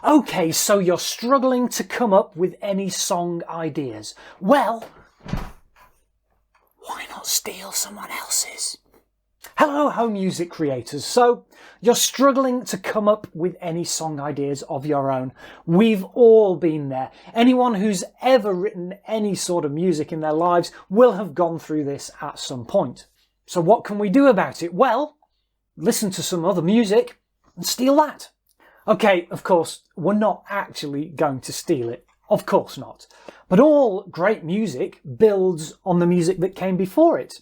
Okay, so you're struggling to come up with any song ideas. Well, why not steal someone else's? Hello, home music creators. So, you're struggling to come up with any song ideas of your own. We've all been there. Anyone who's ever written any sort of music in their lives will have gone through this at some point. So what can we do about it? Well, listen to some other music and steal that. Okay, of course, we're not actually going to steal it. Of course not. But all great music builds on the music that came before it.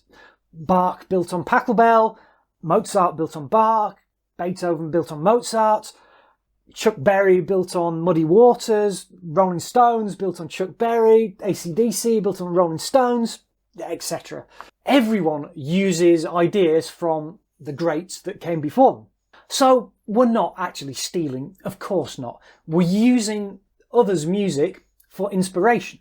Bach built on Pachelbel, Mozart built on Bach, Beethoven built on Mozart, Chuck Berry built on Muddy Waters, Rolling Stones built on Chuck Berry, AC/DC built on Rolling Stones, etc. Everyone uses ideas from the greats that came before them. So we're not actually stealing, of course not. We're using others' music for inspiration.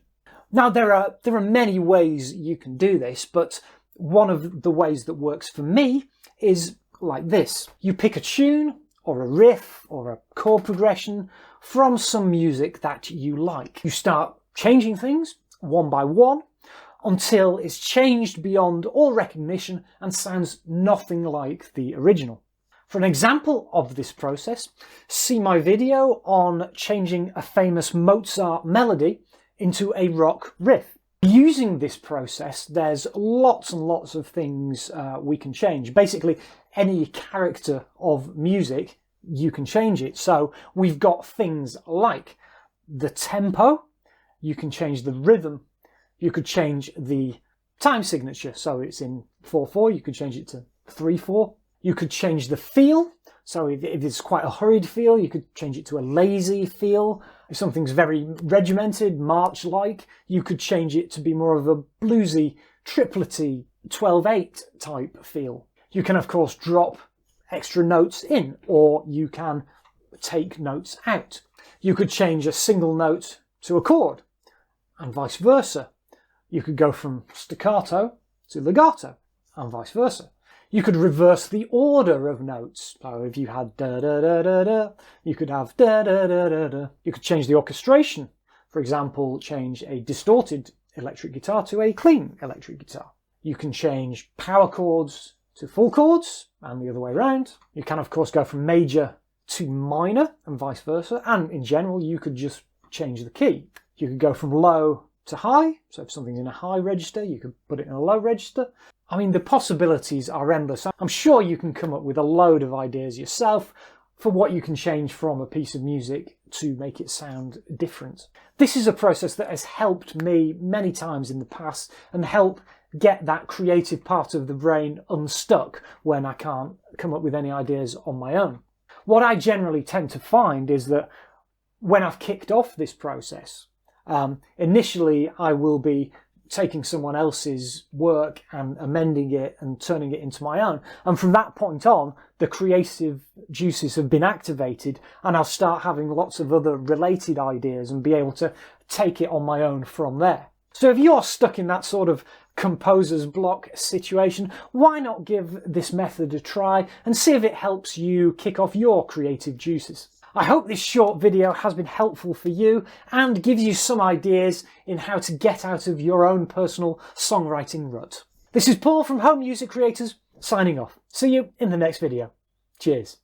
Now there are many ways you can do this, but one of the ways that works for me is like this. You pick a tune or a riff or a chord progression from some music that you like. You start changing things one by one until it's changed beyond all recognition and sounds nothing like the original. For an example of this process, see my video on changing a famous Mozart melody into a rock riff. Using this process, there's lots and lots of things we can change. Basically, any character of music, you can change it. So we've got things like the tempo, you can change the rhythm, you could change the time signature. So it's in 4/4, you could change it to 3/4. You could change the feel. So if it's quite a hurried feel, you could change it to a lazy feel. If something's very regimented, march-like, you could change it to be more of a bluesy, triplety, 12/8 type feel. You can, of course, drop extra notes in, or you can take notes out. You could change a single note to a chord, and vice versa. You could go from staccato to legato, and vice versa. You could reverse the order of notes. So if you had da-da-da-da-da, you could have da-da-da-da-da. You could change the orchestration. For example, change a distorted electric guitar to a clean electric guitar. You can change power chords to full chords, and the other way around. You can, of course, go from major to minor, and vice versa. And in general, you could just change the key. You could go from low to high. So if something's in a high register, you could put it in a low register. I mean, the possibilities are endless. I'm sure you can come up with a load of ideas yourself for what you can change from a piece of music to make it sound different. This is a process that has helped me many times in the past and help get that creative part of the brain unstuck when I can't come up with any ideas on my own. What I generally tend to find is that when I've kicked off this process, initially I will be taking someone else's work and amending it and turning it into my own. And from that point on, the creative juices have been activated and I'll start having lots of other related ideas and be able to take it on my own from there. So if you're stuck in that sort of composer's block situation, why not give this method a try and see if it helps you kick off your creative juices? I hope this short video has been helpful for you and gives you some ideas in how to get out of your own personal songwriting rut. This is Paul from Home Music Creators, signing off. See you in the next video. Cheers.